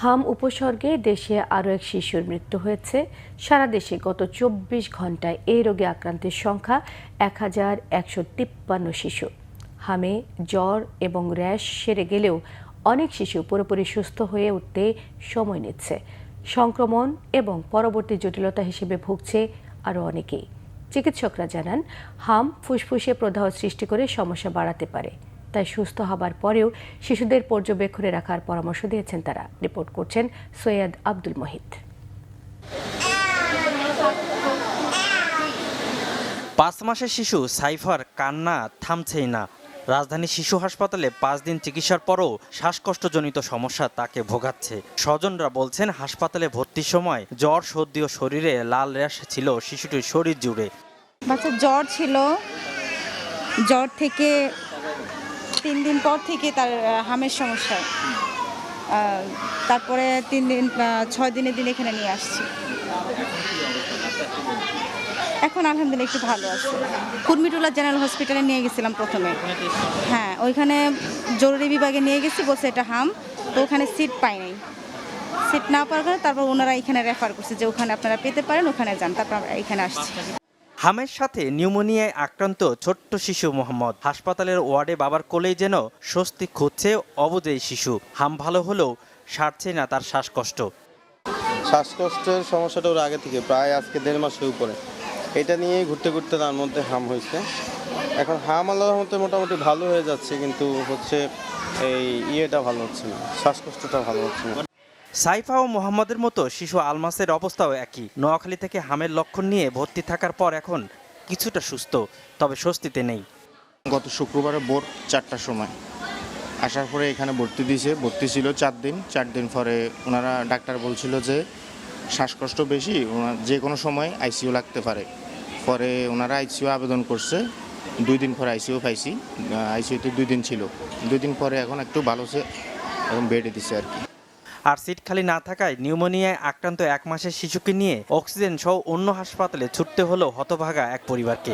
হাম উপসর্গে দেশে আরও এক শিশুর মৃত্যু হয়েছে। সারা দেশে গত ২৪ ঘন্টায় এই রোগে আক্রান্তের সংখ্যা ১,১৫৩ শিশু। হামে জ্বর এবং র্যাশ সেরে গেলেও অনেক শিশু পুরোপুরি সুস্থ হয়ে উঠতে সময় নিচ্ছে। সংক্রমণ এবং পরবর্তী জটিলতা হিসেবে ভুগছে আরও অনেকেই। চিকিৎসকরা জানান, হাম ফুসফুসে প্রদাহ সৃষ্টি করে সমস্যা বাড়াতে পারে। তাই সুস্থ হবার পরেও শিশুদের পর্যবেক্ষণে রাখার পরামর্শ দিয়েছেন তারা। রিপোর্ট করছেন সৈয়দ আব্দুল মহিত। ৫ মাসের শিশু সাইফার কান্না থামছেই না। রাজধানী শিশু হাসপাতালে ৫ দিন চিকিৎসার পরও শ্বাসকষ্টজনিত সমস্যা তাকে ভোগাচ্ছে। স্বজনরা বলছেন, হাসপাতালে ভর্তির সময় জ্বর, সর্দি ও শরীরে লাল র্যাশ ছিল শিশুটির শরীর জুড়ে। বাচ্চার জ্বর ছিল, জ্বর থেকে ৩ দিন পর থেকে তার হামের সমস্যা। তারপরে ৬ দিনের দিন এখানে নিয়ে আসছি। এখন আলহামদুলিল্লাহ একটু ভালো আছে। কুর্মিটোলা জেনারেল হসপিটালে নিয়ে গেছিলাম প্রথমে। হ্যাঁ, ওইখানে জরুরি বিভাগে নিয়ে গেছি, বলছে এটা হাম। তো ওখানে সিট পাই নাই। সিট না পাওয়ার কারণে তারপর ওনারা এখানে রেফার করছে যে ওখানে আপনারা পেতে পারেন, ওখানে যান। তারপর আমরা এখানে আসছি। হামের সাথে নিউমোনিয়ায় আক্রান্ত ছোট্ট শিশু মোহাম্মদ। হাসপাতালের ওয়ার্ডে বাবার কোলেই যেন স্বস্তি খুঁজছে অবুঝেই শিশু। হাম ভালো হলেও সারছে না তার শ্বাসকষ্ট। শ্বাসকষ্টের সমস্যাটা ওর আগে থেকে প্রায় আজকে ১.৫ মাসের উপরে। এটা নিয়ে ঘুরতে ঘুরতে তার মধ্যে হাম হয়েছে। এখন হাম আল্লাহর মধ্যে মোটামুটি ভালো হয়ে যাচ্ছে, কিন্তু হচ্ছে এই ইয়েটা ভালো হচ্ছে না, শ্বাসকষ্টটা ভালো হচ্ছে না। সাইফা ও মোহাম্মদের মতো শিশু আলমাসের অবস্থাও একই। নোয়াখালী থেকে হামের লক্ষণ নিয়ে ভর্তি থাকার পর এখন কিছুটা সুস্থ, তবে স্বস্তিতে নেই। গত শুক্রবারে ভোর ৪টার সময় আসার পরে এখানে ভর্তি দিয়েছে। ভর্তি ছিল ৪ দিন পরে ওনারা ডাক্তার বলছিল যে শ্বাসকষ্ট বেশি, যে কোনো সময় আইসিইউ লাগতে পারে। পরে ওনারা আইসিইউ আবেদন করছে। ২ দিন পরে আইসিইউ পাইছি। আইসিইউতে ২ দিন ছিল। ২ দিন পরে এখন একটু ভালো হচ্ছে, এখন বেডে দিচ্ছে আর কি। আর সিট খালি না থাকায় নিউমোনিয়ায় আক্রান্ত ১ মাসের শিশুকে নিয়ে অক্সিজেন সহ অন্য হাসপাতালে ছুটতে হলো হতভাগা এক পরিবারকে।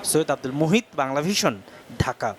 সৈয়দ আব্দুল মুহিত, বাংলা ভিশন, ঢাকা।